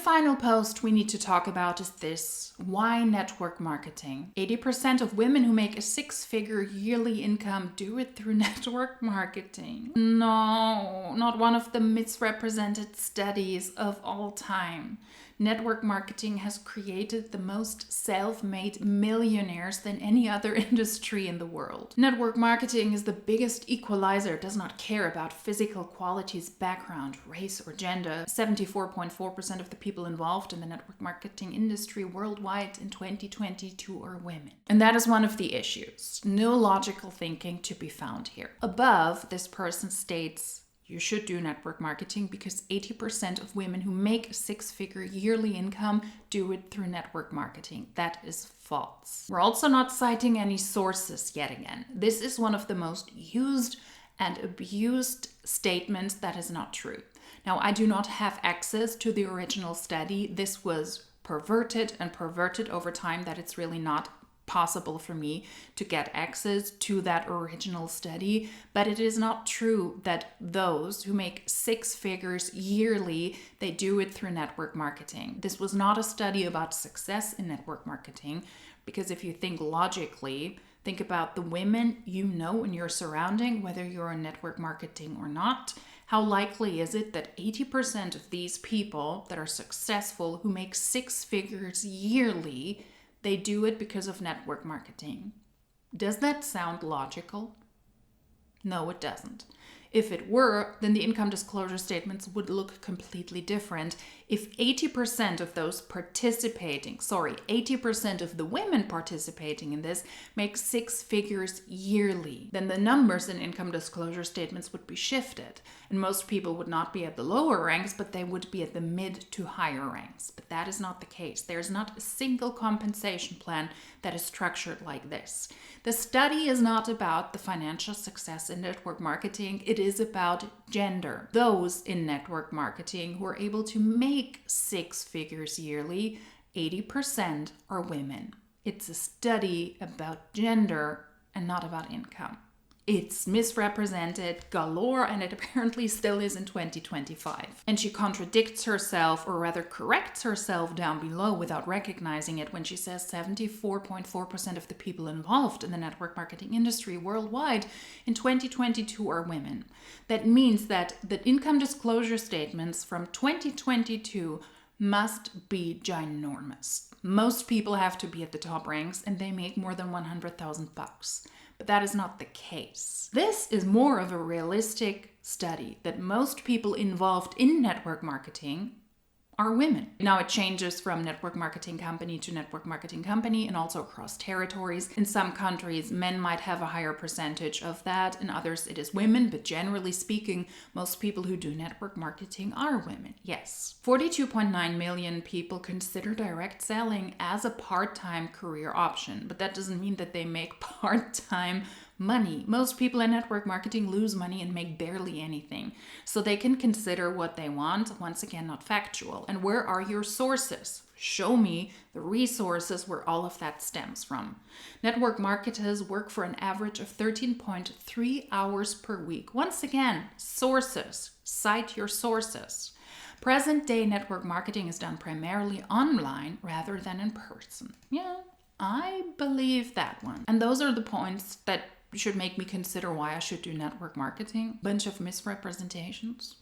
final post we need to talk about is this. Why network marketing? 80% of women who make a six-figure yearly income do it through network marketing. No, not one of the misrepresented studies of all time. Network marketing has created the most self-made millionaires than any other industry in the world. Network marketing is the biggest equalizer. It does not care about physical qualities, background, race, or gender. 74.4% of the people involved in the network marketing industry worldwide in 2022 are women. And that is one of the issues. No logical thinking to be found here. Above, this person states, you should do network marketing because 80% of women who make a six-figure yearly income do it through network marketing. That is false. We're also not citing any sources yet again. This is one of the most used and abused statements that is not true. Now, I do not have access to the original study. This was perverted over time that it's really not possible for me to get access to that original study, but it is not true that those who make six figures yearly, they do it through network marketing. This was not a study about success in network marketing, because if you think logically, think about the women you know in your surrounding, whether you're in network marketing or not. How likely is it that 80% of these people that are successful who make six figures yearly, they do it because of network marketing? Does that sound logical? No, it doesn't. If it were, then the income disclosure statements would look completely different. If 80% of those 80% of the women participating in this make six figures yearly, then the numbers in income disclosure statements would be shifted. And most people would not be at the lower ranks, but they would be at the mid to higher ranks. But that is not the case. There's not a single compensation plan that is structured like this. The study is not about the financial success in network marketing. It is about gender. Those in network marketing who are able to make six figures yearly, 80% are women. It's a study about gender and not about income. It's misrepresented galore, and it apparently still is in 2025. And she contradicts herself, or rather corrects herself down below without recognizing it when she says 74.4% of the people involved in the network marketing industry worldwide in 2022 are women. That means that the income disclosure statements from 2022 must be ginormous. Most people have to be at the top ranks and they make more than $100,000. But that is not the case. This is more of a realistic study that most people involved in network marketing are women. Now it changes from network marketing company to network marketing company and also across territories. In some countries, men might have a higher percentage of that. In others, it is women. But generally speaking, most people who do network marketing are women. Yes. 42.9 million people consider direct selling as a part-time career option. But that doesn't mean that they make part-time money. Most people in network marketing lose money and make barely anything. So they can consider what they want, once again, not factual. And where are your sources? Show me the resources where all of that stems from. Network marketers work for an average of 13.3 hours per week. Once again, sources. Cite your sources. Present-day network marketing is done primarily online rather than in person. Yeah, I believe that one. And those are the points that should make me consider why I should do network marketing. Bunch of misrepresentations.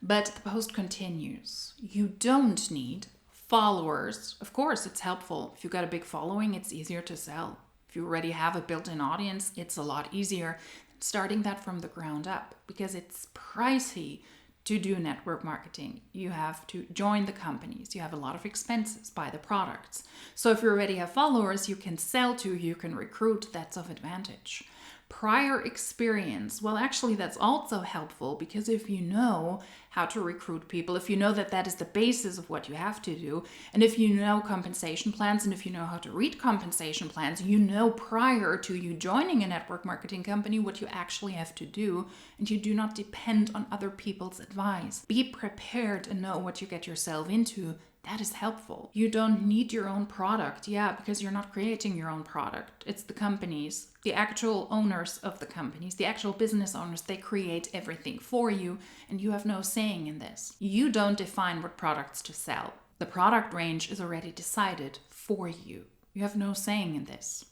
But the post continues. You don't need followers. Of course, it's helpful. If you've got a big following, it's easier to sell. If you already have a built-in audience, it's a lot easier than starting that from the ground up, because it's pricey to do network marketing. You have to join the companies. You have a lot of expenses, buy the products. So if you already have followers you can sell to, you can recruit, that's of advantage. Prior experience, well, actually that's also helpful, because if you know how to recruit people, if you know that that is the basis of what you have to do, and if you know compensation plans, and if you know how to read compensation plans, you know prior to you joining a network marketing company what you actually have to do, and you do not depend on other people's advice. Be prepared and know what you get yourself into. That is helpful. You don't need your own product, because you're not creating your own product. It's the companies, the actual owners of the companies, the actual business owners, they create everything for you, and you have no say saying in this. You don't define what products to sell. The product range is already decided for you. You have no saying in this.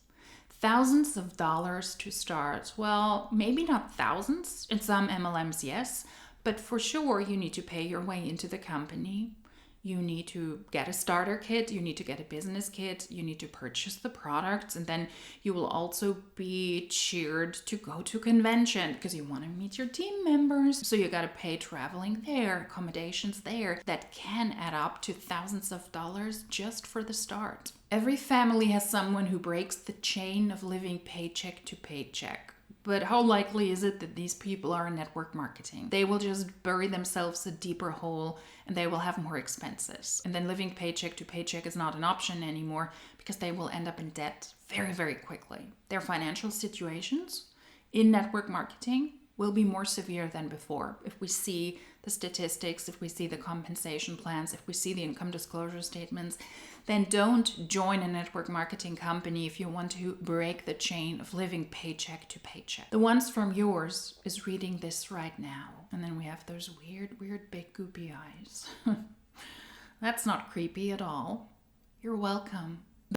Thousands of dollars to start. Well, maybe not thousands. In some MLMs, yes. But for sure, you need to pay your way into the company. You need to get a starter kit, you need to get a business kit, you need to purchase the products, and then you will also be cheered to go to convention because you want to meet your team members. So you got to pay traveling there, accommodations there. That can add up to thousands of dollars just for the start. Every family has someone who breaks the chain of living paycheck to paycheck. But how likely is it that these people are in network marketing? They will just bury themselves a deeper hole and they will have more expenses. And then living paycheck to paycheck is not an option anymore because they will end up in debt very, very quickly. Their financial situations in network marketing will be more severe than before. If we see the statistics, if we see the compensation plans, if we see the income disclosure statements, then don't join a network marketing company if you want to break the chain of living paycheck to paycheck. The ones from yours is reading this right now. And then we have those weird big goopy eyes. That's not creepy at all. You're welcome.